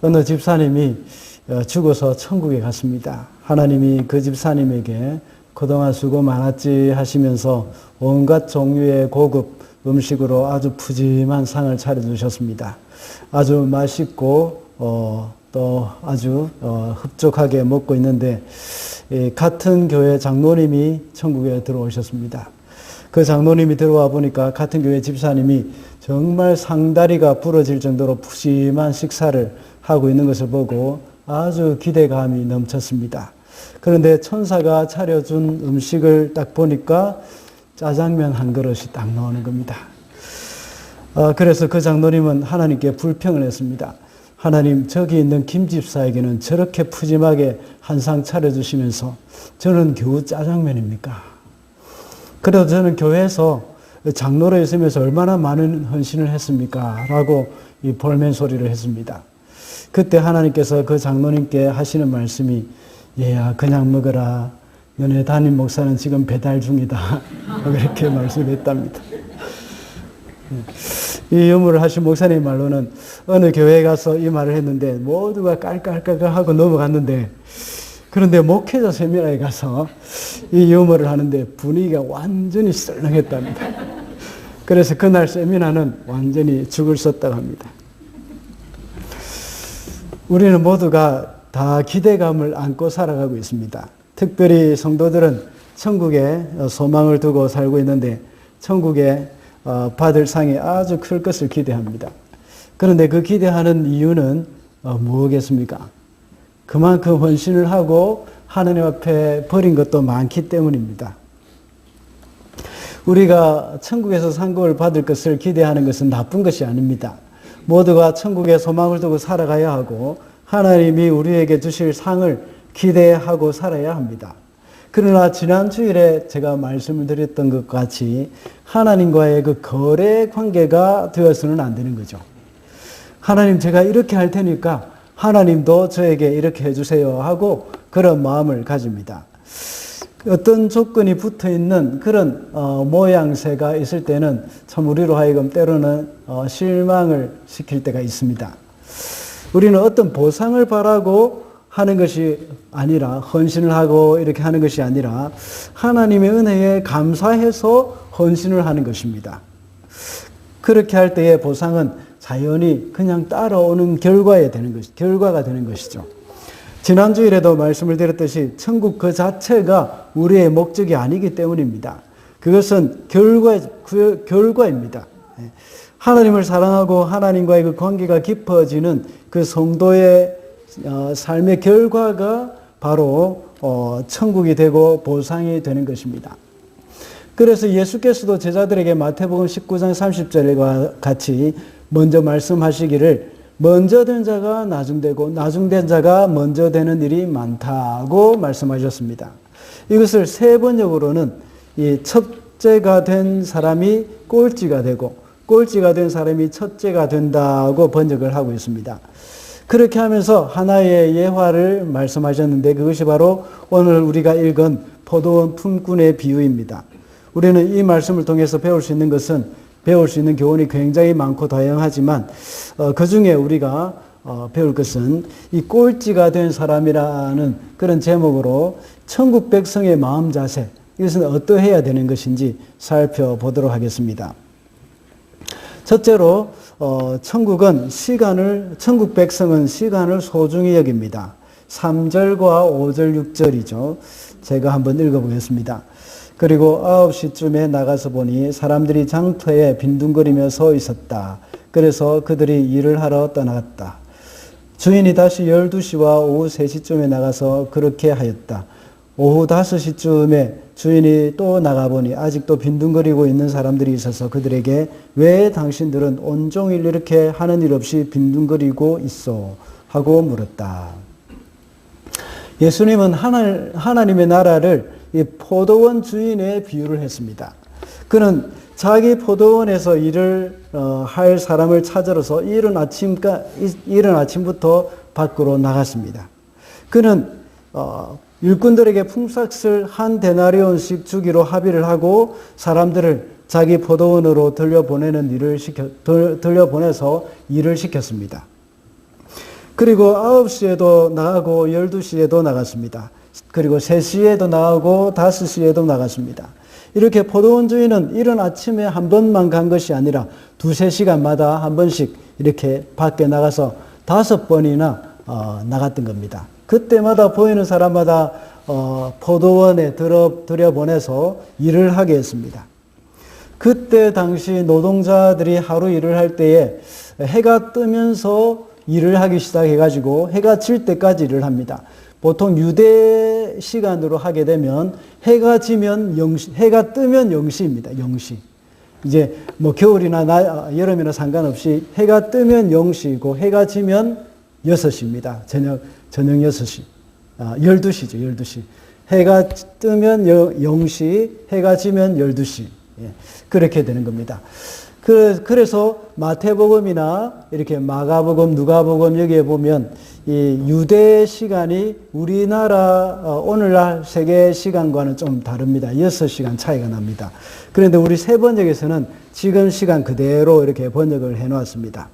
어느 집사님이 죽어서 천국에 갔습니다. 하나님이 그 집사님에게 그동안 수고 많았지 하시면서 온갖 종류의 고급 음식으로 아주 푸짐한 상을 차려주셨습니다. 아주 맛있고 또 아주 흡족하게 먹고 있는데 같은 교회 장로님이 천국에 들어오셨습니다. 그 장로님이 들어와 보니까 같은 교회 집사님이 정말 상다리가 부러질 정도로 푸짐한 식사를 하고 있는 것을 보고 아주 기대감이 넘쳤습니다. 그런데 천사가 차려준 음식을 딱 보니까 짜장면 한 그릇이 딱 나오는 겁니다. 그래서 그 장로님은 하나님께 불평을 했습니다. 하나님, 저기 있는 김 집사에게는 저렇게 푸짐하게 한 상 차려주시면서 저는 겨우 짜장면입니까? 그래도 저는 교회에서 장로로 있으면서 얼마나 많은 헌신을 했습니까? 라고 이 볼멘 소리를 했습니다. 그때 하나님께서 그 장로님께 하시는 말씀이 얘야 그냥 먹어라. 너네 담임 목사는 지금 배달 중이다. 그렇게 말씀했답니다. 이 유무를 하신 목사님 말로는 어느 교회에 가서 이 말을 했는데 모두가 깔깔깔깔하고 넘어갔는데 그런데 목회자 세미나에 가서 이 유머를 하는데 분위기가 완전히 썰렁했답니다. 그래서 그날 세미나는 완전히 죽을 썼다고 합니다. 우리는 모두가 다 기대감을 안고 살아가고 있습니다. 특별히 성도들은 천국에 소망을 두고 살고 있는데 천국에 받을 상이 아주 클 것을 기대합니다. 그런데 그 기대하는 이유는 무엇이겠습니까? 그만큼 헌신을 하고 하나님 앞에 버린 것도 많기 때문입니다. 우리가 천국에서 상급을 받을 것을 기대하는 것은 나쁜 것이 아닙니다. 모두가 천국에 소망을 두고 살아가야 하고 하나님이 우리에게 주실 상을 기대하고 살아야 합니다. 그러나 지난 주일에 제가 말씀을 드렸던 것 같이 하나님과의 그 거래 관계가 되어서는 안 되는 거죠. 하나님, 제가 이렇게 할 테니까 하나님도 저에게 이렇게 해주세요 하고 그런 마음을 가집니다. 어떤 조건이 붙어 있는 그런 모양새가 있을 때는 참 우리로 하여금 때로는 실망을 시킬 때가 있습니다. 우리는 어떤 보상을 바라고 하는 것이 아니라 헌신을 하고 이렇게 하는 것이 아니라 하나님의 은혜에 감사해서 헌신을 하는 것입니다. 그렇게 할 때의 보상은 자연히 그냥 따라오는 결과가 되는 것이죠. 지난주일에도 말씀을 드렸듯이 천국 그 자체가 우리의 목적이 아니기 때문입니다. 그것은 결과입니다. 하나님을 사랑하고 하나님과의 그 관계가 깊어지는 그 성도의 삶의 결과가 바로 천국이 되고 보상이 되는 것입니다. 그래서 예수께서도 제자들에게 마태복음 19장 30절과 같이 먼저 말씀하시기를 먼저 된 자가 나중되고 나중된 자가 먼저 되는 일이 많다고 말씀하셨습니다. 이것을 세 번역으로는 이 첫째가 된 사람이 꼴찌가 되고 꼴찌가 된 사람이 첫째가 된다고 번역을 하고 있습니다. 그렇게 하면서 하나의 예화를 말씀하셨는데 그것이 바로 오늘 우리가 읽은 포도원 품꾼의 비유입니다. 우리는 이 말씀을 통해서 배울 수 있는 교훈이 굉장히 많고 다양하지만 그 중에 우리가 배울 것은 이 꼴찌가 된 사람이라는 그런 제목으로 천국 백성의 마음 자세, 이것은 어떠해야 되는 것인지 살펴보도록 하겠습니다. 첫째로 천국 백성은 시간을 소중히 여깁니다. 3절과 5절, 6절이죠. 제가 한번 읽어보겠습니다. 그리고 9시쯤에 나가서 보니 사람들이 장터에 빈둥거리며 서 있었다. 그래서 그들이 일을 하러 떠나갔다. 주인이 다시 12시와 오후 3시쯤에 나가서 그렇게 하였다. 오후 5시쯤에 주인이 또 나가보니 아직도 빈둥거리고 있는 사람들이 있어서 그들에게 왜 당신들은 온종일 이렇게 하는 일 없이 빈둥거리고 있어? 하고 물었다. 예수님은 하나님의 나라를 이 포도원 주인의 비유를 했습니다. 그는 자기 포도원에서 일을 할 사람을 찾으러서 이른 아침부터 밖으로 나갔습니다. 그는 일꾼들에게 품삯을 한 데나리온씩 주기로 합의를 하고 사람들을 자기 포도원으로 들려보내서 일을 시켰습니다. 그리고 9시에도 나가고 12시에도 나갔습니다. 그리고 3시에도 나가고 5시에도 나갔습니다. 이렇게 포도원 주인은 이른 아침에 한 번만 간 것이 아니라 2-3시간마다 한 번씩 이렇게 밖에 나가서 5번이나 나갔던 겁니다. 그때마다 보이는 사람마다 포도원에 들여보내서 일을 하게 했습니다. 그때 당시 노동자들이 하루 일을 할 때에 해가 뜨면서 일을 하기 시작해가지고 해가 질 때까지 일을 합니다. 보통 유대 시간으로 하게 되면 해가 뜨면 0시입니다. 0시. 이제 뭐 겨울이나 여름이나 상관없이 해가 뜨면 0시이고 해가 지면 6시입니다. 저녁 6시. 12시죠. 12시. 해가 뜨면 0시, 해가 지면 12시. 예, 그렇게 되는 겁니다. 그래서 마태복음이나 이렇게 마가복음, 누가복음 여기에 보면 이 유대 시간이 우리나라 오늘날 세계 시간과는 좀 다릅니다. 6시간 차이가 납니다. 그런데 우리 새 번역에서는 지금 시간 그대로 이렇게 번역을 해 놓았습니다.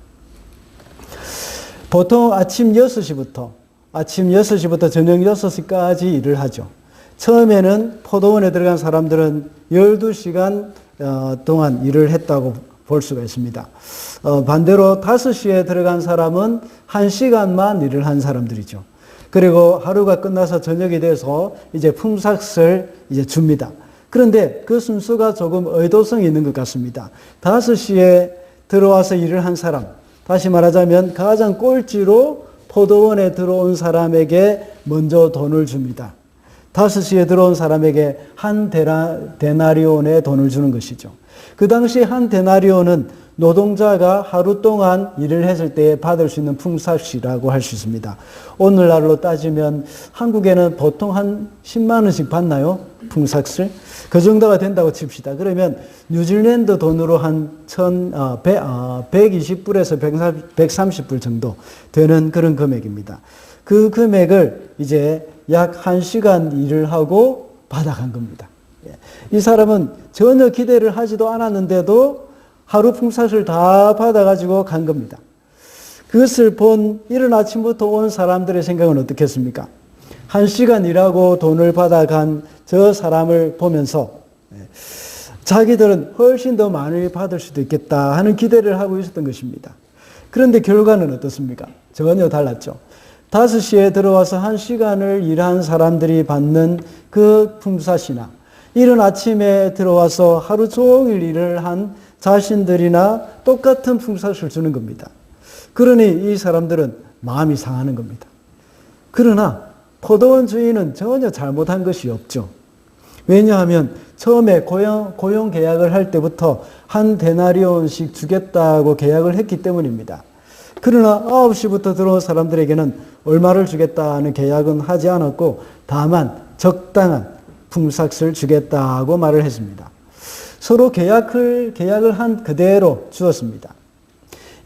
보통 아침 6시부터 저녁 6시까지 일을 하죠. 처음에는 포도원에 들어간 사람들은 12시간 동안 일을 했다고 볼 수가 있습니다. 반대로 5시에 들어간 사람은 1시간만 일을 한 사람들이죠. 그리고 하루가 끝나서 저녁이 돼서 이제 품삯을 이제 줍니다. 그런데 그 순서가 조금 의도성이 있는 것 같습니다. 5시에 들어와서 일을 한 사람, 다시 말하자면 가장 꼴찌로 포도원에 들어온 사람에게 먼저 돈을 줍니다. 5시에 들어온 사람에게 한 데나리온의 돈을 주는 것이죠. 그 당시 한 데나리온은 노동자가 하루 동안 일을 했을 때 받을 수 있는 품삯이라고 할 수 있습니다. 오늘날로 따지면 한국에는 보통 한 10만 원씩 받나요? 품삯을? 그 정도가 된다고 칩시다. 그러면 뉴질랜드 돈으로 한 120불에서 130불 정도 되는 그런 금액입니다. 그 금액을 이제 약 1시간 일을 하고 받아간 겁니다. 이 사람은 전혀 기대를 하지도 않았는데도 하루 품삯을 다 받아가지고 간 겁니다. 그것을 본 이른 아침부터 온 사람들의 생각은 어떻겠습니까? 1시간 일하고 돈을 받아간 저 사람을 보면서 자기들은 훨씬 더 많이 받을 수도 있겠다 하는 기대를 하고 있었던 것입니다. 그런데 결과는 어떻습니까? 전혀 달랐죠. 5시에 들어와서 1시간을 일한 사람들이 받는 그 품삯이나 이른 아침에 들어와서 하루 종일 일을 한 자신들이나 똑같은 품삯을 주는 겁니다. 그러니 이 사람들은 마음이 상하는 겁니다. 그러나 포도원 주인은 전혀 잘못한 것이 없죠. 왜냐하면 처음에 고용 계약을 할 때부터 한 데나리온씩 주겠다고 계약을 했기 때문입니다. 그러나 9시부터 들어온 사람들에게는 얼마를 주겠다는 계약은 하지 않았고 다만 적당한 품삯을 주겠다고 말을 했습니다. 서로 계약을 한 그대로 주었습니다.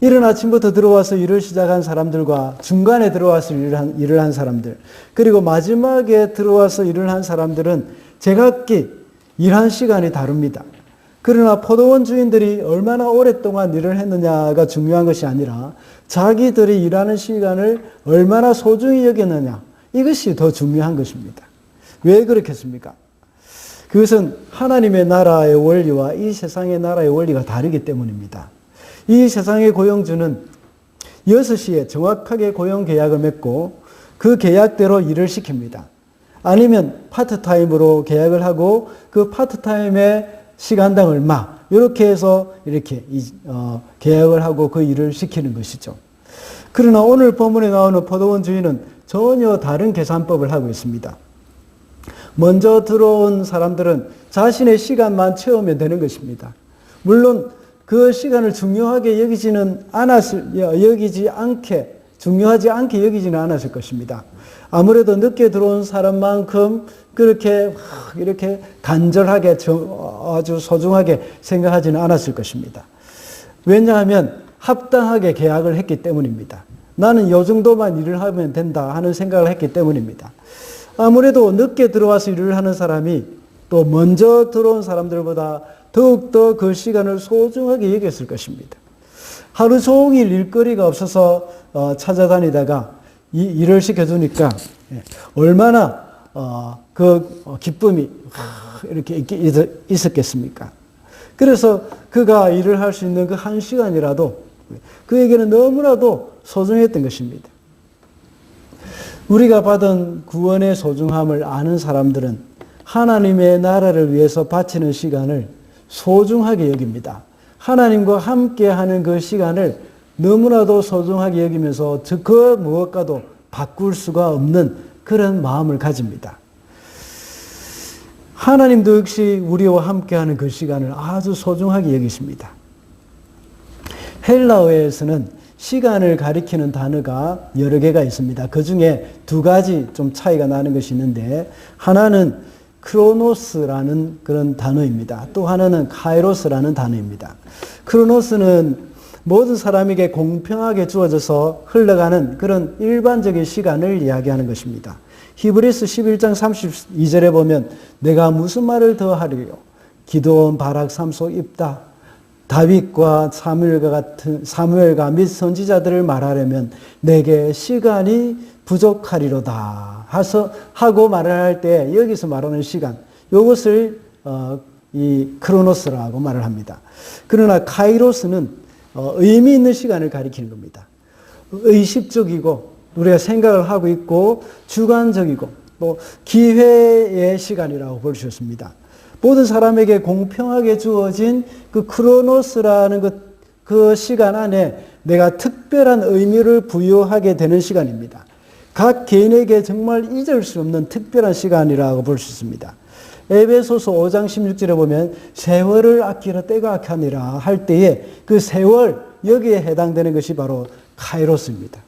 이른 아침부터 들어와서 일을 시작한 사람들과 중간에 들어와서 일을 한 사람들, 그리고 마지막에 들어와서 일을 한 사람들은 제각기 일한 시간이 다릅니다. 그러나 포도원 주인들이 얼마나 오랫동안 일을 했느냐가 중요한 것이 아니라 자기들이 일하는 시간을 얼마나 소중히 여겼느냐, 이것이 더 중요한 것입니다. 왜 그렇겠습니까? 그것은 하나님의 나라의 원리와 이 세상의 나라의 원리가 다르기 때문입니다. 이 세상의 고용주는 6시에 정확하게 고용 계약을 맺고 그 계약대로 일을 시킵니다. 아니면 파트타임으로 계약을 하고 그 파트타임의 시간당 얼마 이렇게 해서 이렇게 계약을 하고 그 일을 시키는 것이죠. 그러나 오늘 본문에 나오는 포도원 주인은 전혀 다른 계산법을 하고 있습니다. 먼저 들어온 사람들은 자신의 시간만 채우면 되는 것입니다. 물론 그 시간을 중요하게 중요하지 않게 여기지는 않았을 것입니다. 아무래도 늦게 들어온 사람만큼 그렇게 이렇게 간절하게 아주 소중하게 생각하지는 않았을 것입니다. 왜냐하면 합당하게 계약을 했기 때문입니다. 나는 이 정도만 일을 하면 된다 하는 생각을 했기 때문입니다. 아무래도 늦게 들어와서 일을 하는 사람이 또 먼저 들어온 사람들보다 더욱더 그 시간을 소중하게 여겼을 것입니다. 하루 종일 일거리가 없어서 찾아다니다가 일을 시켜주니까 얼마나 그 기쁨이 이렇게 있었겠습니까? 그래서 그가 일을 할 수 있는 그 한 시간이라도 그에게는 너무나도 소중했던 것입니다. 우리가 받은 구원의 소중함을 아는 사람들은 하나님의 나라를 위해서 바치는 시간을 소중하게 여깁니다. 하나님과 함께하는 그 시간을 너무나도 소중하게 여기면서 그 무엇과도 바꿀 수가 없는 그런 마음을 가집니다. 하나님도 역시 우리와 함께하는 그 시간을 아주 소중하게 여기십니다. 헬라어에서는 시간을 가리키는 단어가 여러 개가 있습니다. 그 중에 두 가지 좀 차이가 나는 것이 있는데, 하나는 크로노스라는 그런 단어입니다. 또 하나는 카이로스라는 단어입니다. 크로노스는 모든 사람에게 공평하게 주어져서 흘러가는 그런 일반적인 시간을 이야기하는 것입니다. 히브리서 11장 32절에 보면 내가 무슨 말을 더 하리요? 기드온, 바락, 삼손, 입다, 다윗과 사무엘과 및 선지자들을 말하려면 내게 시간이 부족하리로다 하고 말을 할 때 여기서 말하는 시간, 이것을 이 크로노스라고 말을 합니다. 그러나 카이로스는 의미 있는 시간을 가리키는 겁니다. 의식적이고 우리가 생각을 하고 있고 주관적이고 또 기회의 시간이라고 볼 수 있습니다. 모든 사람에게 공평하게 주어진 그 크로노스라는 그 시간 안에 내가 특별한 의미를 부여하게 되는 시간입니다. 각 개인에게 정말 잊을 수 없는 특별한 시간이라고 볼 수 있습니다. 에베소서 5장 16절에 보면 세월을 아끼라 때가 악하니라 할 때에 그 세월, 여기에 해당되는 것이 바로 카이로스입니다.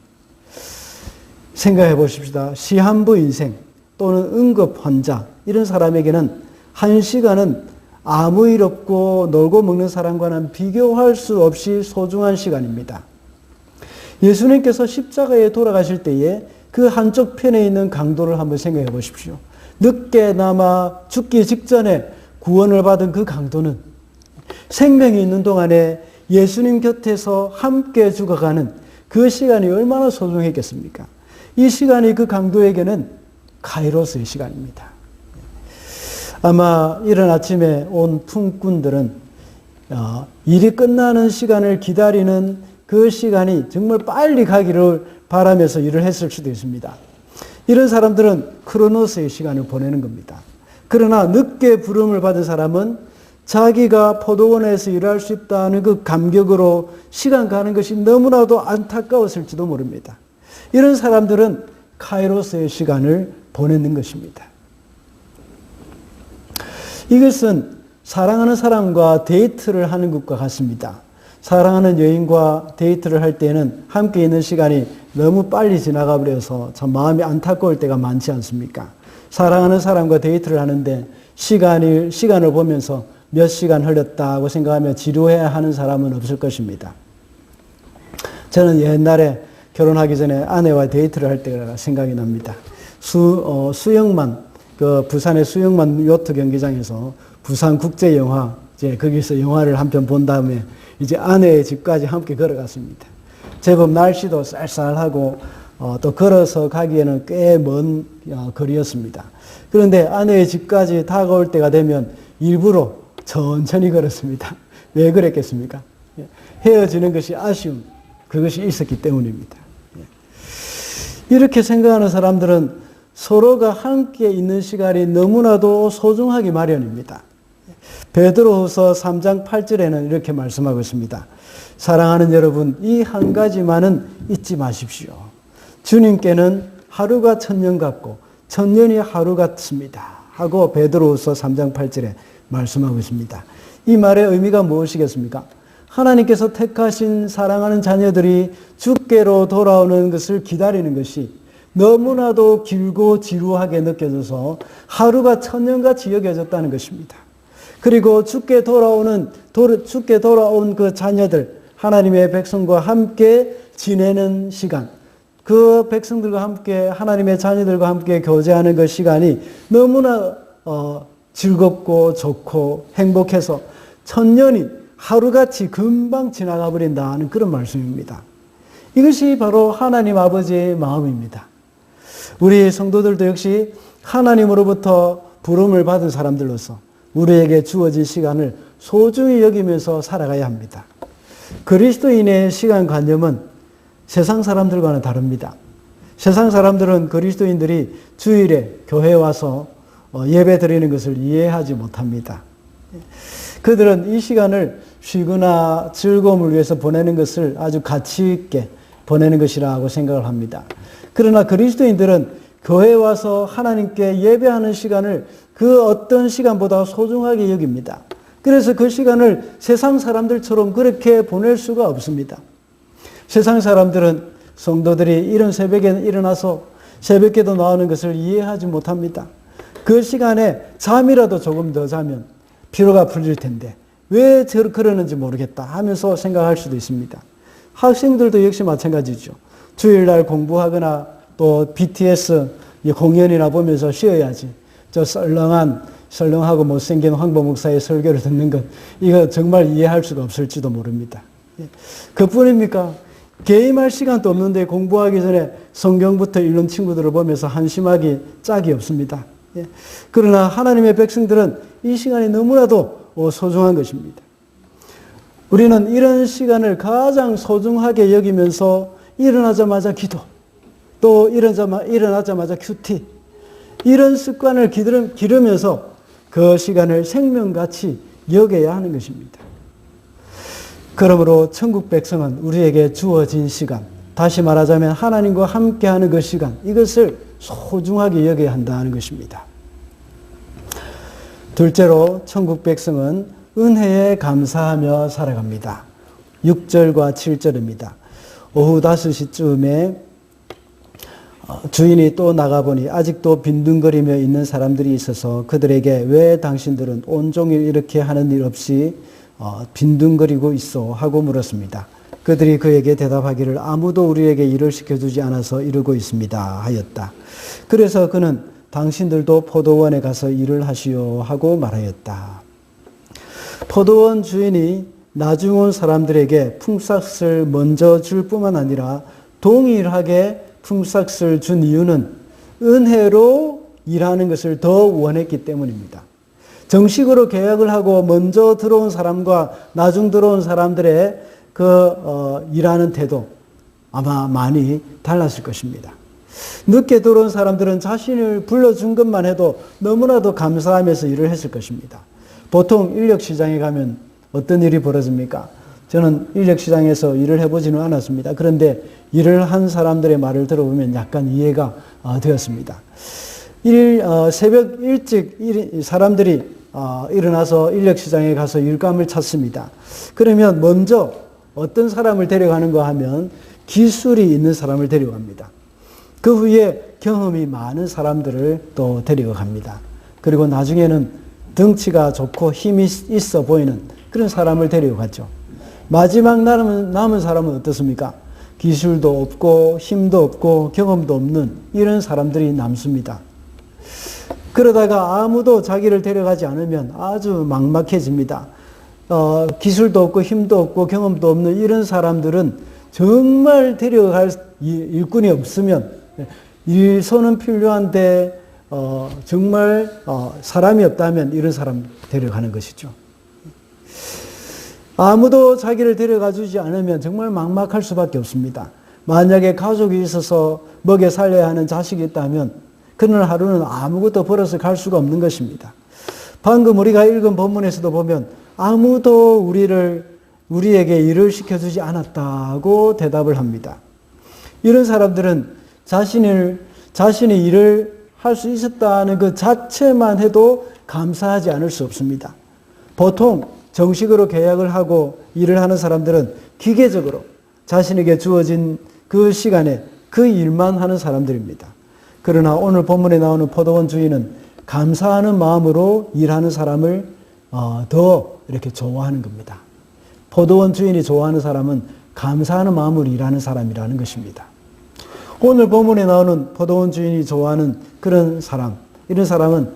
생각해 보십시다. 시한부 인생 또는 응급 환자, 이런 사람에게는 한 시간은 아무 일 없고 놀고 먹는 사람과는 비교할 수 없이 소중한 시간입니다. 예수님께서 십자가에 돌아가실 때에 그 한쪽 편에 있는 강도를 한번 생각해 보십시오. 늦게나마 죽기 직전에 구원을 받은 그 강도는 생명이 있는 동안에 예수님 곁에서 함께 죽어가는 그 시간이 얼마나 소중했겠습니까? 이 시간이 그 강도에게는 카이로스의 시간입니다. 아마 이른 아침에 온 품꾼들은 일이 끝나는 시간을 기다리는 그 시간이 정말 빨리 가기를 바라면서 일을 했을 수도 있습니다. 이런 사람들은 크로노스의 시간을 보내는 겁니다. 그러나 늦게 부름을 받은 사람은 자기가 포도원에서 일할 수 있다는 그 감격으로 시간 가는 것이 너무나도 안타까웠을지도 모릅니다. 이런 사람들은 카이로스의 시간을 보내는 것입니다. 이것은 사랑하는 사람과 데이트를 하는 것과 같습니다. 사랑하는 여인과 데이트를 할 때는 함께 있는 시간이 너무 빨리 지나가 버려서 참 마음이 안타까울 때가 많지 않습니까? 사랑하는 사람과 데이트를 하는데 시간을 보면서 몇 시간 흘렀다고 생각하며 지루해야 하는 사람은 없을 것입니다. 저는 옛날에 결혼하기 전에 아내와 데이트를 할 때가 생각이 납니다. 수영만, 부산의 수영만 요트 경기장에서 부산국제영화, 거기서 영화를 한 편 본 다음에 이제 아내의 집까지 함께 걸어갔습니다. 제법 날씨도 쌀쌀하고 또 걸어서 가기에는 꽤 먼 거리였습니다. 그런데 아내의 집까지 다가올 때가 되면 일부러 천천히 걸었습니다. 왜 그랬겠습니까? 헤어지는 것이 아쉬움, 그것이 있었기 때문입니다. 이렇게 생각하는 사람들은 서로가 함께 있는 시간이 너무나도 소중하기 마련입니다. 베드로후서 3장 8절에는 이렇게 말씀하고 있습니다. 사랑하는 여러분, 이 한 가지만은 잊지 마십시오. 주님께는 하루가 천년 같고 천년이 하루 같습니다. 하고 베드로후서 3장 8절에 말씀하고 있습니다. 이 말의 의미가 무엇이겠습니까? 하나님께서 택하신 사랑하는 자녀들이 주께로 돌아오는 것을 기다리는 것이 너무나도 길고 지루하게 느껴져서 하루가 천년같이 여겨졌다는 것입니다. 그리고 주께 돌아온 그 자녀들, 하나님의 백성과 함께 지내는 시간, 그 백성들과 함께, 하나님의 자녀들과 함께 교제하는 그 시간이 너무나 즐겁고 좋고 행복해서 천년이 하루같이 금방 지나가 버린다는 그런 말씀입니다. 이것이 바로 하나님 아버지의 마음입니다. 우리 성도들도 역시 하나님으로부터 부름을 받은 사람들로서 우리에게 주어진 시간을 소중히 여기면서 살아가야 합니다. 그리스도인의 시간관념은 세상 사람들과는 다릅니다. 세상 사람들은 그리스도인들이 주일에 교회에 와서 예배 드리는 것을 이해하지 못합니다. 그들은 이 시간을 쉬거나 즐거움을 위해서 보내는 것을 아주 가치 있게 보내는 것이라고 생각을 합니다. 그러나 그리스도인들은 교회에 와서 하나님께 예배하는 시간을 그 어떤 시간보다 소중하게 여깁니다. 그래서 그 시간을 세상 사람들처럼 그렇게 보낼 수가 없습니다. 세상 사람들은 성도들이 이른 새벽에 일어나서 새벽기도 나오는 것을 이해하지 못합니다. 그 시간에 잠이라도 조금 더 자면 피로가 풀릴 텐데 왜 그러는지 모르겠다 하면서 생각할 수도 있습니다. 학생들도 역시 마찬가지죠. 주일날 공부하거나 또 BTS 공연이나 보면서 쉬어야지. 저 썰렁하고 못생긴 황보 목사의 설교를 듣는 것, 이거 정말 이해할 수가 없을지도 모릅니다. 그뿐입니까? 게임할 시간도 없는데 공부하기 전에 성경부터 읽는 친구들을 보면서 한심하기 짝이 없습니다. 그러나 하나님의 백성들은 이 시간이 너무나도 소중한 것입니다. 우리는 이런 시간을 가장 소중하게 여기면서 일어나자마자 기도, 또 일어나자마자 큐티, 이런 습관을 기르면서 그 시간을 생명같이 여겨야 하는 것입니다. 그러므로 천국 백성은 우리에게 주어진 시간, 다시 말하자면 하나님과 함께하는 그 시간, 이것을 소중하게 여겨야 한다는 것입니다. 둘째로 천국 백성은 은혜에 감사하며 살아갑니다. 6절과 7절입니다. 오후 5시쯤에 주인이 또 나가보니 아직도 빈둥거리며 있는 사람들이 있어서 그들에게 왜 당신들은 온종일 이렇게 하는 일 없이 빈둥거리고 있어 하고 물었습니다. 그들이 그에게 대답하기를 아무도 우리에게 일을 시켜주지 않아서 이러고 있습니다 하였다. 그래서 그는 당신들도 포도원에 가서 일을 하시오 하고 말하였다. 포도원 주인이 나중 온 사람들에게 품삯을 먼저 줄 뿐만 아니라 동일하게 품삯을 준 이유는 은혜로 일하는 것을 더 원했기 때문입니다. 정식으로 계약을 하고 먼저 들어온 사람과 나중 들어온 사람들의 일하는 태도 아마 많이 달랐을 것입니다. 늦게 들어온 사람들은 자신을 불러준 것만 해도 너무나도 감사하면서 일을 했을 것입니다. 보통 인력시장에 가면 어떤 일이 벌어집니까? 저는 인력시장에서 일을 해보지는 않았습니다. 그런데 일을 한 사람들의 말을 들어보면 약간 이해가 되었습니다. 새벽 일찍 사람들이 일어나서 인력시장에 가서 일감을 찾습니다. 그러면 먼저 어떤 사람을 데려가는가 하면 기술이 있는 사람을 데려갑니다. 그 후에 경험이 많은 사람들을 또 데려갑니다. 그리고 나중에는 덩치가 좋고 힘이 있어 보이는 그런 사람을 데려가죠. 마지막 남은 사람은 어떻습니까? 기술도 없고 힘도 없고 경험도 없는 이런 사람들이 남습니다. 그러다가 아무도 자기를 데려가지 않으면 아주 막막해집니다. 기술도 없고 힘도 없고 경험도 없는 이런 사람들은 정말 데려갈 일꾼이 없으면 일손은 필요한데 정말 사람이 없다면 이런 사람 데려가는 것이죠. 아무도 자기를 데려가 주지 않으면 정말 막막할 수밖에 없습니다. 만약에 가족이 있어서 먹여 살려야 하는 자식이 있다면 그런 하루는 아무것도 벌어서 갈 수가 없는 것입니다. 방금 우리가 읽은 본문에서도 보면 아무도 우리에게 일을 시켜주지 않았다고 대답을 합니다. 이런 사람들은 자신이 일을 할 수 있었다는 그 자체만 해도 감사하지 않을 수 없습니다. 보통 정식으로 계약을 하고 일을 하는 사람들은 기계적으로 자신에게 주어진 그 시간에 그 일만 하는 사람들입니다. 그러나 오늘 본문에 나오는 포도원 주인은 감사하는 마음으로 일하는 사람을 더 이렇게 좋아하는 겁니다. 포도원 주인이 좋아하는 사람은 감사하는 마음으로 일하는 사람이라는 것입니다. 오늘 본문에 나오는 포도원 주인이 좋아하는 그런 사람, 이런 사람은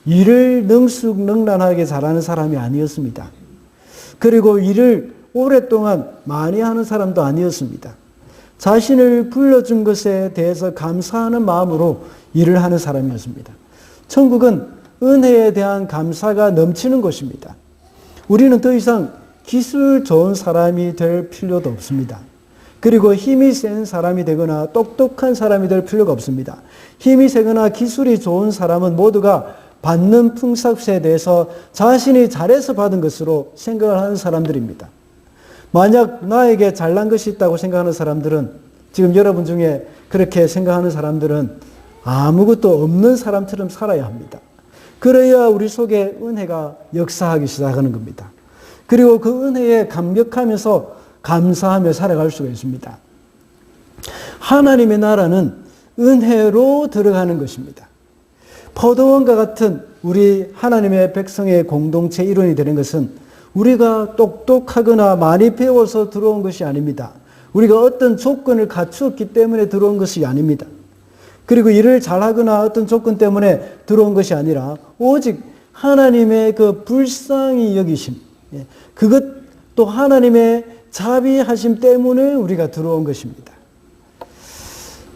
일을 능숙능란하게 잘하는 사람이 아니었습니다. 그리고 일을 오랫동안 많이 하는 사람도 아니었습니다. 자신을 불러준 것에 대해서 감사하는 마음으로 일을 하는 사람이었습니다. 천국은 은혜에 대한 감사가 넘치는 곳입니다. 우리는 더 이상 기술 좋은 사람이 될 필요도 없습니다. 그리고 힘이 센 사람이 되거나 똑똑한 사람이 될 필요가 없습니다. 힘이 세거나 기술이 좋은 사람은 모두가 받는 풍습에 대해서 자신이 잘해서 받은 것으로 생각을 하는 사람들입니다. 만약 나에게 잘난 것이 있다고 생각하는 사람들은, 지금 여러분 중에 그렇게 생각하는 사람들은 아무것도 없는 사람처럼 살아야 합니다. 그래야 우리 속에 은혜가 역사하기 시작하는 겁니다. 그리고 그 은혜에 감격하면서 감사하며 살아갈 수가 있습니다. 하나님의 나라는 은혜로 들어가는 것입니다. 포도원과 같은 우리 하나님의 백성의 공동체 일원이 되는 것은 우리가 똑똑하거나 많이 배워서 들어온 것이 아닙니다. 우리가 어떤 조건을 갖추었기 때문에 들어온 것이 아닙니다. 그리고 일을 잘하거나 어떤 조건 때문에 들어온 것이 아니라 오직 하나님의 그 불쌍히 여기심, 그것도 하나님의 자비하심 때문에 우리가 들어온 것입니다.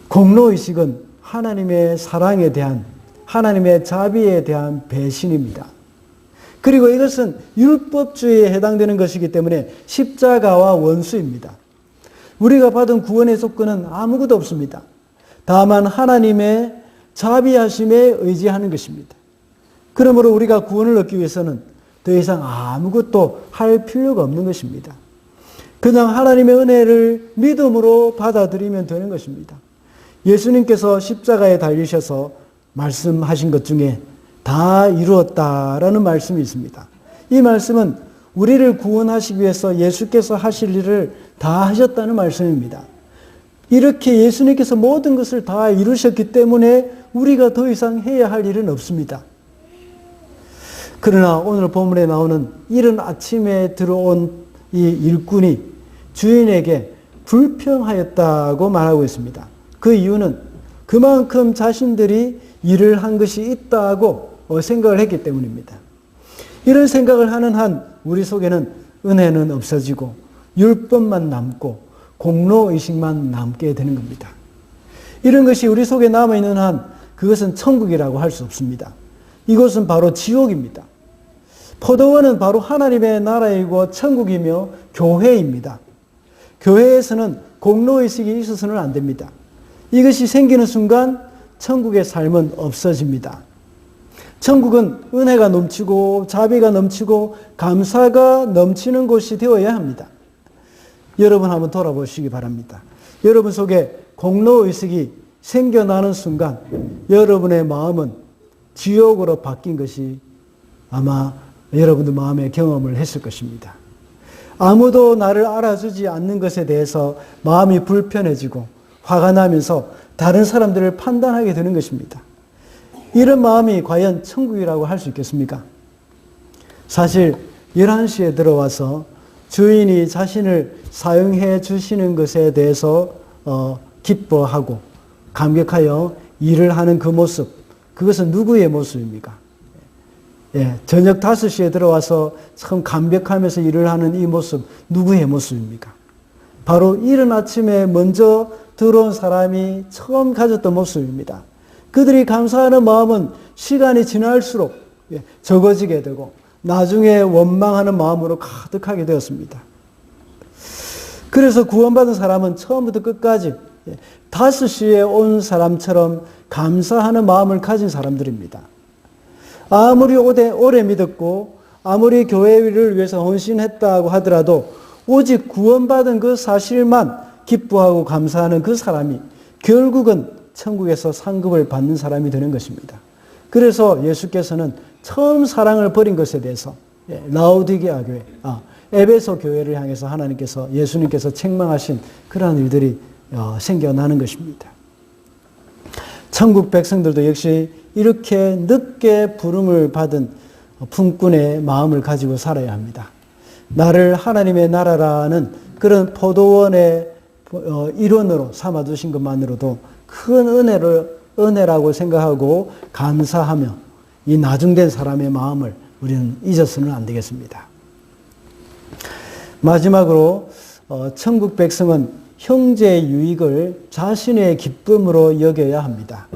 공로의식은 하나님의 사랑에 대한, 하나님의 자비에 대한 배신입니다. 그리고 이것은 율법주의에 해당되는 것이기 때문에 십자가와 원수입니다. 우리가 받은 구원의 조건은 아무것도 없습니다. 다만 하나님의 자비하심에 의지하는 것입니다. 그러므로 우리가 구원을 얻기 위해서는 더 이상 아무것도 할 필요가 없는 것입니다. 그냥 하나님의 은혜를 믿음으로 받아들이면 되는 것입니다. 예수님께서 십자가에 달리셔서 말씀하신 것 중에 다 이루었다라는 말씀이 있습니다. 이 말씀은 우리를 구원하시기 위해서 예수께서 하실 일을 다 하셨다는 말씀입니다. 이렇게 예수님께서 모든 것을 다 이루셨기 때문에 우리가 더 이상 해야 할 일은 없습니다. 그러나 오늘 본문에 나오는 이른 아침에 들어온 이 일꾼이 주인에게 불평하였다고 말하고 있습니다. 그 이유는 그만큼 자신들이 일을 한 것이 있다고 생각을 했기 때문입니다. 이런 생각을 하는 한 우리 속에는 은혜는 없어지고 율법만 남고 공로의식만 남게 되는 겁니다. 이런 것이 우리 속에 남아있는 한 그것은 천국이라고 할 수 없습니다. 이곳은 바로 지옥입니다. 포도원은 바로 하나님의 나라이고 천국이며 교회입니다. 교회에서는 공로의식이 있어서는 안 됩니다. 이것이 생기는 순간 천국의 삶은 없어집니다. 천국은 은혜가 넘치고 자비가 넘치고 감사가 넘치는 곳이 되어야 합니다. 여러분 한번 돌아보시기 바랍니다. 여러분 속에 공로의식이 생겨나는 순간 여러분의 마음은 지옥으로 바뀐 것이 아마 여러분들 마음에 경험을 했을 것입니다. 아무도 나를 알아주지 않는 것에 대해서 마음이 불편해지고 화가 나면서 다른 사람들을 판단하게 되는 것입니다. 이런 마음이 과연 천국이라고 할 수 있겠습니까? 사실 11시에 들어와서 주인이 자신을 사용해 주시는 것에 대해서 기뻐하고 감격하여 일을 하는 그 모습, 그것은 누구의 모습입니까? 저녁 5시에 들어와서 참 감격하면서 일을 하는 이 모습, 누구의 모습입니까? 바로 이른 아침에 먼저 들어온 사람이 처음 가졌던 모습입니다. 그들이 감사하는 마음은 시간이 지날수록 적어지게 되고 나중에 원망하는 마음으로 가득하게 되었습니다. 그래서 구원받은 사람은 처음부터 끝까지 5시에 온 사람처럼 감사하는 마음을 가진 사람들입니다. 아무리 오래 믿었고 아무리 교회를 위해서 헌신했다고 하더라도 오직 구원받은 그 사실만 기뻐하고 감사하는 그 사람이 결국은 천국에서 상급을 받는 사람이 되는 것입니다. 그래서 예수께서는 처음 사랑을 버린 것에 대해서 라오디게아 교회, 에베소 교회를 향해서 예수님께서 책망하신 그러한 일들이 생겨나는 것입니다. 천국 백성들도 역시 이렇게 늦게 부름을 받은 품꾼의 마음을 가지고 살아야 합니다. 나를 하나님의 나라라는 그런 포도원의 일원으로 삼아두신 것만으로도 큰 은혜라고 생각하고 감사하며 이 나중된 사람의 마음을 우리는 잊어서는 안 되겠습니다. 마지막으로 천국 백성은 형제의 유익을 자신의 기쁨으로 여겨야 합니다.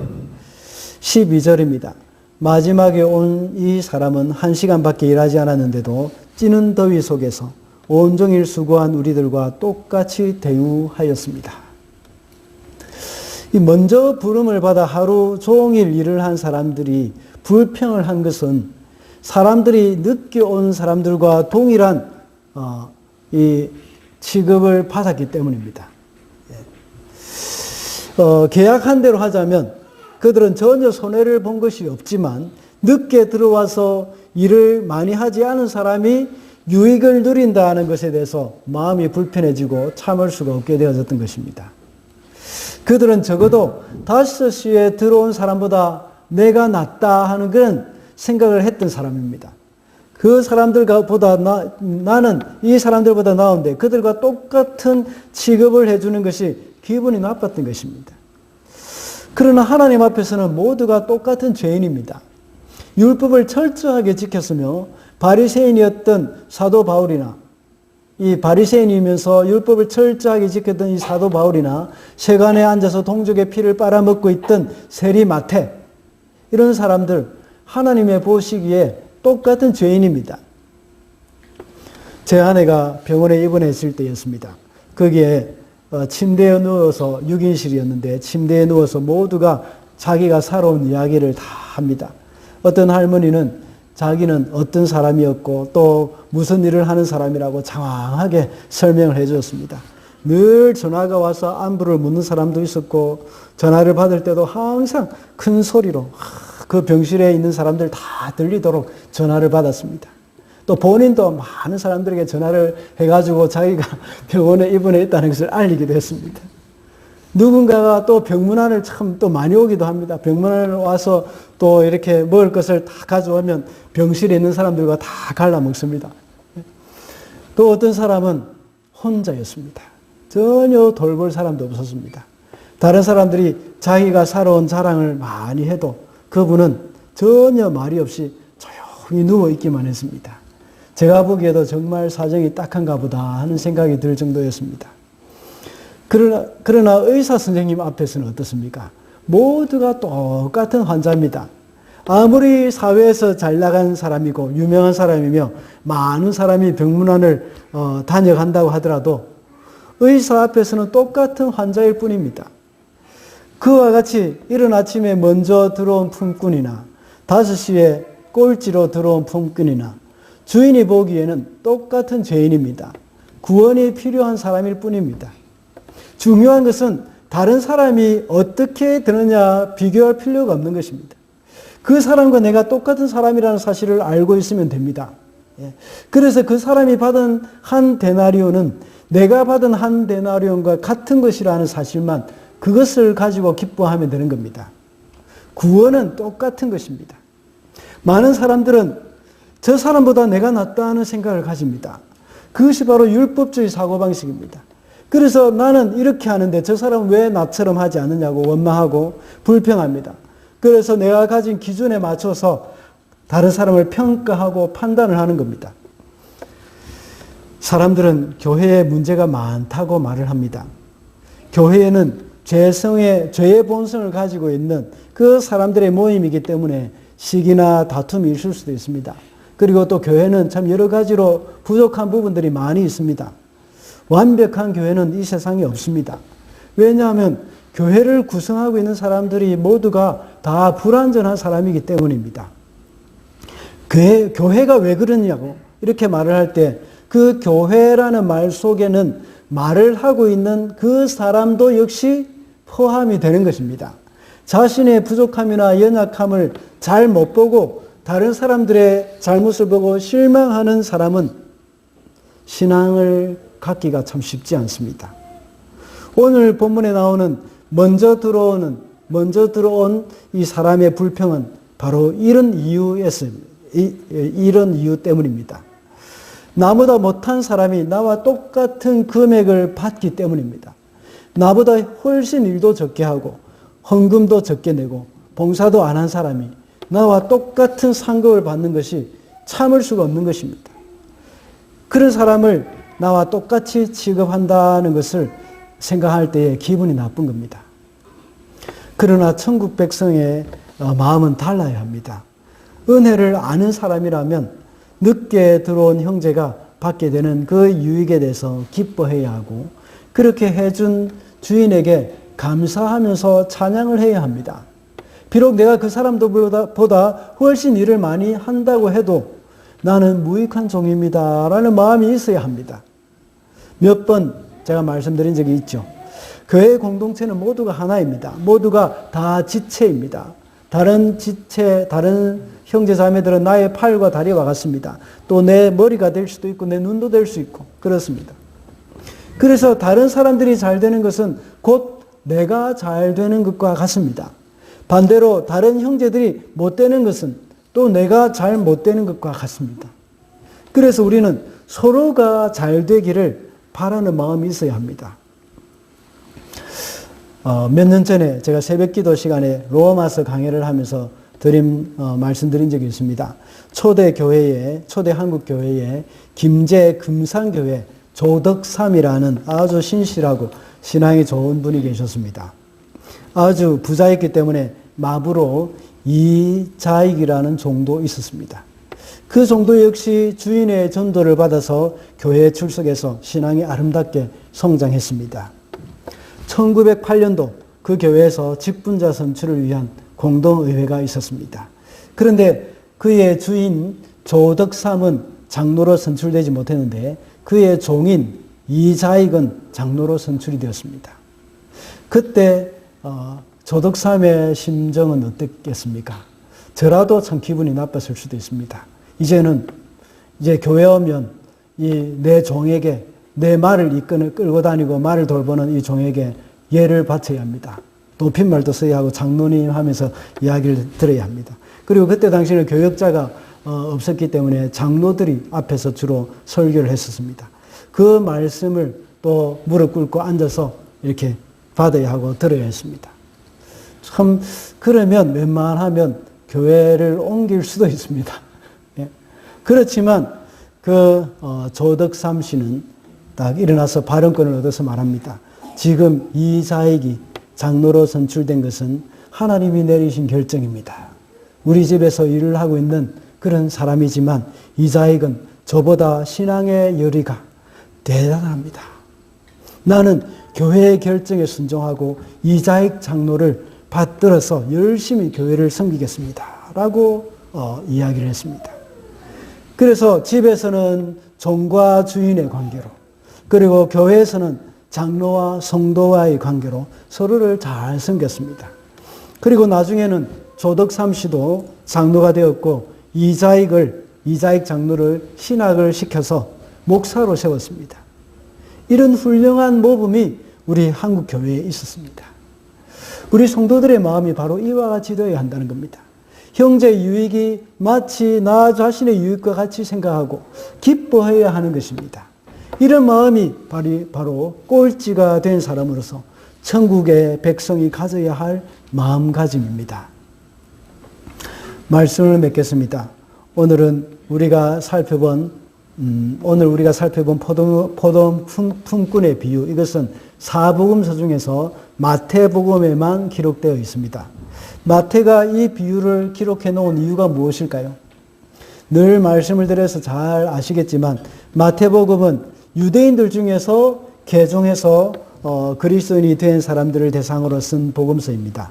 12절입니다. 마지막에 온 이 사람은 1시간밖에 일하지 않았는데도 찌는 더위 속에서 온종일 수고한 우리들과 똑같이 대우하였습니다. 이 먼저 부름을 받아 하루 종일 일을 한 사람들이 불평을 한 것은 사람들이 늦게 온 사람들과 동일한 이 취급을 받았기 때문입니다. 계약한 대로 하자면 그들은 전혀 손해를 본 것이 없지만 늦게 들어와서 일을 많이 하지 않은 사람이 유익을 누린다는 것에 대해서 마음이 불편해지고 참을 수가 없게 되어졌던 것입니다. 그들은 적어도 5시에 들어온 사람보다 내가 낫다 하는 그런 생각을 했던 사람입니다. 그 사람들보다 나는 이 사람들보다 나은데 그들과 똑같은 취급을 해주는 것이 기분이 나빴던 것입니다. 그러나 하나님 앞에서는 모두가 똑같은 죄인입니다. 율법을 철저하게 지켰으며 바리새인이었던 사도 바울이나 이 바리새인이면서 율법을 철저하게 지켰던 이 사도 바울이나 세관에 앉아서 동족의 피를 빨아먹고 있던 세리 마태 이런 사람들 하나님의 보시기에 똑같은 죄인입니다. 제 아내가 병원에 입원했을 때였습니다. 거기에 침대에 누워서 6인실이었는데 침대에 누워서 모두가 자기가 살아온 이야기를 다 합니다. 어떤 할머니는 자기는 어떤 사람이었고 또 무슨 일을 하는 사람이라고 장황하게 설명을 해 주었습니다. 늘 전화가 와서 안부를 묻는 사람도 있었고 전화를 받을 때도 항상 큰 소리로 그 병실에 있는 사람들 다 들리도록 전화를 받았습니다. 또 본인도 많은 사람들에게 전화를 해가지고 자기가 병원에 입원해 있다는 것을 알리기도 했습니다. 누군가가 또 병문안을 참 또 많이 오기도 합니다. 병문안을 와서 또 이렇게 먹을 것을 다 가져오면 병실에 있는 사람들과 다 갈라 먹습니다. 또 어떤 사람은 혼자였습니다. 전혀 돌볼 사람도 없었습니다. 다른 사람들이 자기가 살아온 자랑을 많이 해도 그분은 전혀 말이 없이 조용히 누워있기만 했습니다. 제가 보기에도 정말 사정이 딱한가 보다 하는 생각이 들 정도였습니다. 그러나 의사 선생님 앞에서는 어떻습니까? 모두가 똑같은 환자입니다. 아무리 사회에서 잘 나간 사람이고 유명한 사람이며 많은 사람이 병문안을 다녀간다고 하더라도 의사 앞에서는 똑같은 환자일 뿐입니다. 그와 같이 이른 아침에 먼저 들어온 품꾼이나 5시에 꼴찌로 들어온 품꾼이나 주인이 보기에는 똑같은 죄인입니다. 구원이 필요한 사람일 뿐입니다. 중요한 것은 다른 사람이 어떻게 되느냐 비교할 필요가 없는 것입니다. 그 사람과 내가 똑같은 사람이라는 사실을 알고 있으면 됩니다. 그래서 그 사람이 받은 한 데나리온은 내가 받은 한 데나리온과 같은 것이라는 사실만 그것을 가지고 기뻐하면 되는 겁니다. 구원은 똑같은 것입니다. 많은 사람들은 저 사람보다 내가 낫다 하는 생각을 가집니다. 그것이 바로 율법주의 사고방식입니다. 그래서 나는 이렇게 하는데 저 사람은 왜 나처럼 하지 않느냐고 원망하고 불평합니다. 그래서 내가 가진 기준에 맞춰서 다른 사람을 평가하고 판단을 하는 겁니다. 사람들은 교회에 문제가 많다고 말을 합니다. 교회에는 죄의 본성을 가지고 있는 그 사람들의 모임이기 때문에 시기나 다툼이 있을 수도 있습니다. 그리고 또 교회는 참 여러 가지로 부족한 부분들이 많이 있습니다. 완벽한 교회는 이 세상에 없습니다. 왜냐하면 교회를 구성하고 있는 사람들이 모두가 다 불완전한 사람이기 때문입니다. 교회가 왜 그러냐고 이렇게 말을 할 때 그 교회라는 말 속에는 말을 하고 있는 그 사람도 역시 포함이 되는 것입니다. 자신의 부족함이나 연약함을 잘 못 보고 다른 사람들의 잘못을 보고 실망하는 사람은 신앙을 갖기가 참 쉽지 않습니다. 오늘 본문에 나오는 먼저 들어온 이 사람의 불평은 바로 이런 이유 때문입니다. 나보다 못한 사람이 나와 똑같은 금액을 받기 때문입니다. 나보다 훨씬 일도 적게 하고 헌금도 적게 내고 봉사도 안 한 사람이 나와 똑같은 상급을 받는 것이 참을 수가 없는 것입니다. 그런 사람을 나와 똑같이 취급한다는 것을 생각할 때에 기분이 나쁜 겁니다. 그러나 천국 백성의 마음은 달라야 합니다. 은혜를 아는 사람이라면 늦게 들어온 형제가 받게 되는 그 유익에 대해서 기뻐해야 하고, 그렇게 해준 주인에게 감사하면서 찬양을 해야 합니다. 비록 내가 그 사람들보다 훨씬 일을 많이 한다고 해도 나는 무익한 종입니다 라는 마음이 있어야 합니다. 몇 번 제가 말씀드린 적이 있죠. 교회 공동체는 모두가 하나입니다. 모두가 다 지체입니다. 다른 지체, 다른 형제 자매들은 나의 팔과 다리와 같습니다. 또 내 머리가 될 수도 있고 내 눈도 될 수 있고 그렇습니다. 그래서 다른 사람들이 잘 되는 것은 곧 내가 잘 되는 것과 같습니다. 반대로 다른 형제들이 못 되는 것은 또 내가 잘 못 되는 것과 같습니다. 그래서 우리는 서로가 잘 되기를 바라는 마음이 있어야 합니다. 몇 년 전에 제가 새벽기도 시간에 로마서 강해를 하면서 말씀드린 적이 있습니다. 초대 한국교회에 김제 금산교회 조덕삼이라는 아주 신실하고 신앙이 좋은 분이 계셨습니다. 아주 부자였기 때문에 마부로 이자익이라는 종도 있었습니다. 그 종도 역시 주인의 전도를 받아서 교회에 출석해서 신앙이 아름답게 성장했습니다. 1908년도 그 교회에서 직분자 선출을 위한 공동의회가 있었습니다. 그런데 그의 주인 조덕삼은 장로로 선출되지 못했는데 그의 종인 이자익은 장로로 선출이 되었습니다. 그때 조덕삼의 심정은 어땠겠습니까? 저라도 참 기분이 나빴을 수도 있습니다. 이제 교회 오면 내 종에게 내 말을 끌고 다니고 말을 돌보는 이 종에게 예를 바쳐야 합니다. 높임말도 써야 하고 장로님 하면서 이야기를 들어야 합니다. 그리고 그때 당시에는 교역자가 없었기 때문에 장로들이 앞에서 주로 설교를 했었습니다. 그 말씀을 또 무릎 꿇고 앉아서 이렇게 받아야 하고 들어야 했습니다. 참 그러면 웬만하면 교회를 옮길 수도 있습니다. 예. 그렇지만 조덕삼 씨는 딱 일어나서 발언권을 얻어서 말합니다. 지금 이자익이 장로로 선출된 것은 하나님이 내리신 결정입니다. 우리 집에서 일을 하고 있는 그런 사람이지만 이자익은 저보다 신앙의 열의가 대단합니다. 나는 교회의 결정에 순종하고 이자익 장로를 받들어서 열심히 교회를 섬기겠습니다. 라고 이야기를 했습니다. 그래서 집에서는 종과 주인의 관계로, 그리고 교회에서는 장로와 성도와의 관계로 서로를 잘 섬겼습니다. 그리고 나중에는 조덕삼 씨도 장로가 되었고 이자익 장로를 신학을 시켜서 목사로 세웠습니다. 이런 훌륭한 모범이 우리 한국 교회에 있었습니다. 우리 성도들의 마음이 바로 이와 같이 되어야 한다는 겁니다. 형제 유익이 마치 나 자신의 유익과 같이 생각하고 기뻐해야 하는 것입니다. 이런 마음이 바로 꼴찌가 된 사람으로서 천국의 백성이 가져야 할 마음가짐입니다. 말씀을 맺겠습니다. 오늘 우리가 살펴본 포도 품꾼의 비유, 이것은 사복음서 중에서 마태복음에만 기록되어 있습니다. 마태가 이 비유를 기록해 놓은 이유가 무엇일까요? 늘 말씀을 드려서 잘 아시겠지만 마태복음은 유대인들 중에서 개종해서 그리스도인이 된 사람들을 대상으로 쓴 복음서입니다.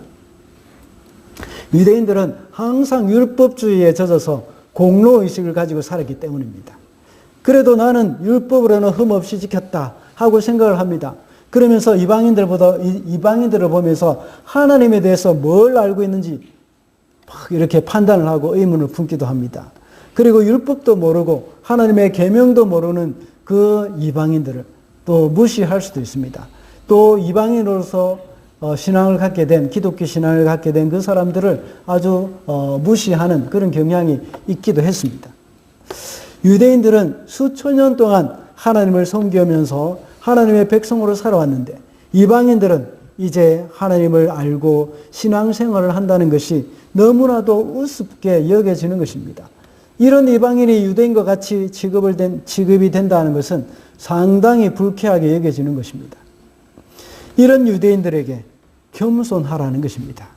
유대인들은 항상 율법주의에 젖어서 공로의식을 가지고 살았기 때문입니다. 그래도 나는 율법으로는 흠없이 지켰다 하고 생각을 합니다. 그러면서 이방인들을 보면서 하나님에 대해서 뭘 알고 있는지 막 이렇게 판단을 하고 의문을 품기도 합니다. 그리고 율법도 모르고 하나님의 계명도 모르는 그 이방인들을 또 무시할 수도 있습니다. 또 이방인으로서 신앙을 갖게 된, 기독교 신앙을 갖게 된 그 사람들을 아주 무시하는 그런 경향이 있기도 했습니다. 유대인들은 수천 년 동안 하나님을 섬기면서 하나님의 백성으로 살아왔는데 이방인들은 이제 하나님을 알고 신앙생활을 한다는 것이 너무나도 우습게 여겨지는 것입니다. 이런 이방인이 유대인과 같이 취급이 된다는 것은 상당히 불쾌하게 여겨지는 것입니다. 이런 유대인들에게 겸손하라는 것입니다.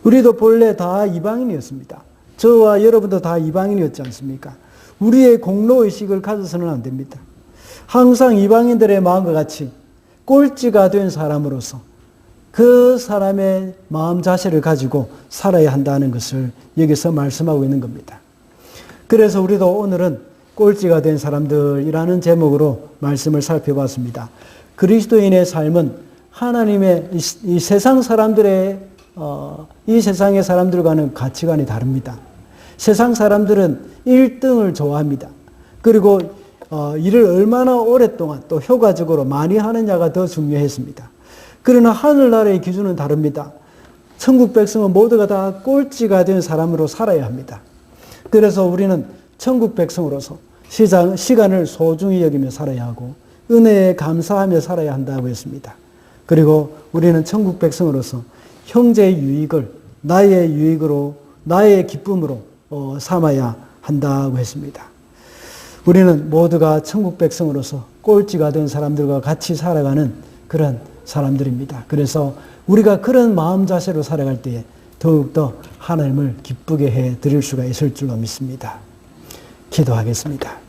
우리도 본래 다 이방인이었습니다. 저와 여러분도 다 이방인이었지 않습니까? 우리의 공로의식을 가져서는 안 됩니다. 항상 이방인들의 마음과 같이 꼴찌가 된 사람으로서 그 사람의 마음 자세를 가지고 살아야 한다는 것을 여기서 말씀하고 있는 겁니다. 그래서 우리도 오늘은 꼴찌가 된 사람들이라는 제목으로 말씀을 살펴봤습니다. 그리스도인의 삶은 하나님의 이 세상 사람들의 이 세상의 사람들과는 가치관이 다릅니다. 세상 사람들은 1등을 좋아합니다. 그리고 일을 얼마나 오랫동안 또 효과적으로 많이 하느냐가 더 중요했습니다. 그러나 하늘나라의 기준은 다릅니다. 천국 백성은 모두가 다 꼴찌가 된 사람으로 살아야 합니다. 그래서 우리는 천국 백성으로서 시간을 소중히 여기며 살아야 하고 은혜에 감사하며 살아야 한다고 했습니다. 그리고 우리는 천국 백성으로서 형제의 유익을 나의 유익으로 나의 기쁨으로 삼아야 한다고 했습니다. 우리는 모두가 천국 백성으로서 꼴찌가 된 사람들과 같이 살아가는 그런 사람들입니다. 그래서 우리가 그런 마음 자세로 살아갈 때에 더욱더 하나님을 기쁘게 해 드릴 수가 있을 줄로 믿습니다. 기도하겠습니다.